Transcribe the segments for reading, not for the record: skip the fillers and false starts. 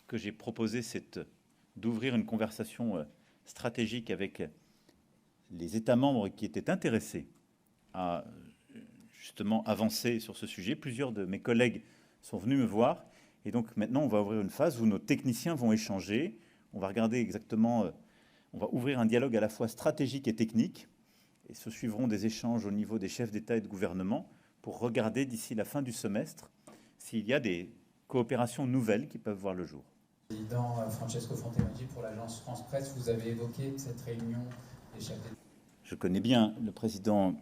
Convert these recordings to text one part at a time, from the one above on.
que j'ai proposé, c'est d'ouvrir une conversation stratégique avec les États membres qui étaient intéressés à justement avancer sur ce sujet. Plusieurs de mes collègues sont venus me voir. Et donc maintenant, on va ouvrir une phase où nos techniciens vont échanger. On va regarder exactement, on va ouvrir un dialogue à la fois stratégique et technique. Et se suivront des échanges au niveau des chefs d'État et de gouvernement pour regarder d'ici la fin du semestre s'il y a des coopérations nouvelles qui peuvent voir le jour. Président Francesco Fontenaggi, pour l'agence France Presse, vous avez évoqué cette réunion des chefs d'État. Je connais bien le président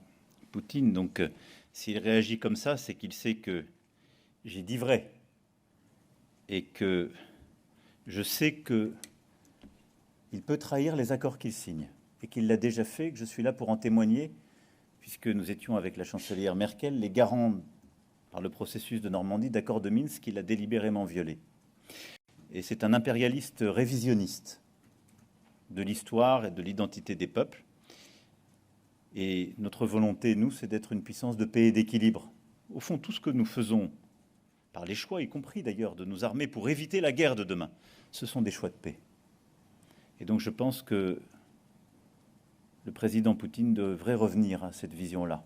Poutine, donc s'il réagit comme ça, c'est qu'il sait que j'ai dit vrai et que je sais qu'il peut trahir les accords qu'il signe et qu'il l'a déjà fait, que je suis là pour en témoigner, puisque nous étions avec la chancelière Merkel les garants par le processus de Normandie d'accords de Minsk qu'il a délibérément violé. Et c'est un impérialiste révisionniste de l'histoire et de l'identité des peuples. Et notre volonté, nous, c'est d'être une puissance de paix et d'équilibre. Au fond, tout ce que nous faisons, par les choix, y compris d'ailleurs de nos armées, pour éviter la guerre de demain, ce sont des choix de paix. Et donc je pense que le président Poutine devrait revenir à cette vision-là.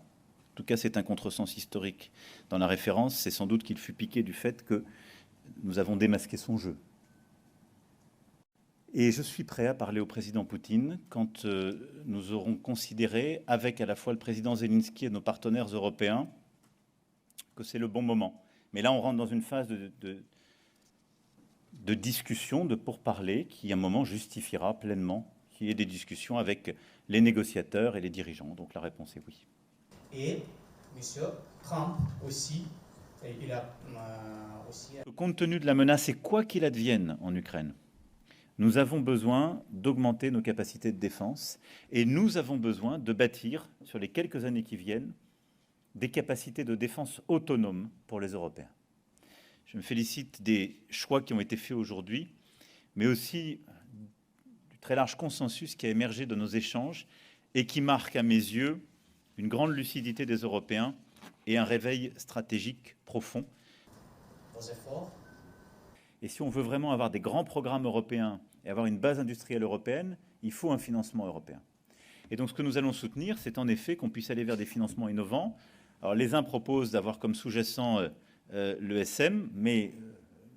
En tout cas, c'est un contresens historique dans la référence. C'est sans doute qu'il fut piqué du fait que nous avons démasqué son jeu. Et je suis prêt à parler au président Poutine quand nous aurons considéré, avec à la fois le président Zelensky et nos partenaires européens, que c'est le bon moment. Mais là, on rentre dans une phase de discussion, de pourparlers, qui à un moment justifiera pleinement qu'il y ait des discussions avec les négociateurs et les dirigeants. Donc la réponse est oui. Et M. Trump aussi, il a aussi... Compte tenu de la menace et quoi qu'il advienne en Ukraine, nous avons besoin d'augmenter nos capacités de défense et nous avons besoin de bâtir, sur les quelques années qui viennent, des capacités de défense autonomes pour les Européens. Je me félicite des choix qui ont été faits aujourd'hui, mais aussi du très large consensus qui a émergé de nos échanges et qui marque à mes yeux une grande lucidité des Européens et un réveil stratégique profond. Vos efforts. Et si on veut vraiment avoir des grands programmes européens et avoir une base industrielle européenne, il faut un financement européen. Et donc ce que nous allons soutenir, c'est en effet qu'on puisse aller vers des financements innovants. Alors les uns proposent d'avoir comme sous-jacent l'ESM, mais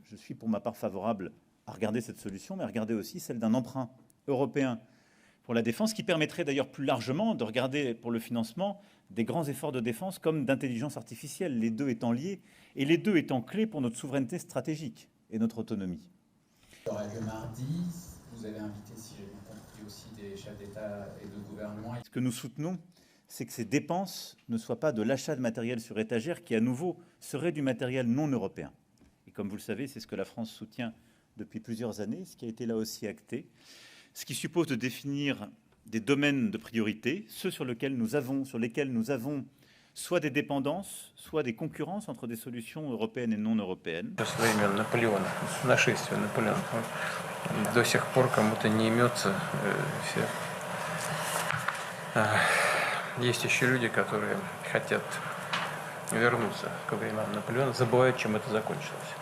je suis pour ma part favorable à regarder cette solution, mais à regarder aussi celle d'un emprunt européen pour la défense, qui permettrait d'ailleurs plus largement de regarder pour le financement des grands efforts de défense comme d'intelligence artificielle, les deux étant liés, et les deux étant clés pour notre souveraineté stratégique et notre autonomie. Il y aura lieu mardi, vous avez invité, si j'ai bien compris, aussi des chefs d'État et de gouvernement. Ce que nous soutenons, c'est que ces dépenses ne soient pas de l'achat de matériel sur étagère qui, à nouveau, serait du matériel non européen. Et comme vous le savez, c'est ce que la France soutient depuis plusieurs années, ce qui a été là aussi acté, ce qui suppose de définir des domaines de priorité, ceux sur lesquels nous avons soit des dépendances, soit des concurrences entre des solutions européennes et non européennes. Есть еще люди, которые хотят вернуться ко временам Наполеона, забывают, чем это закончилось.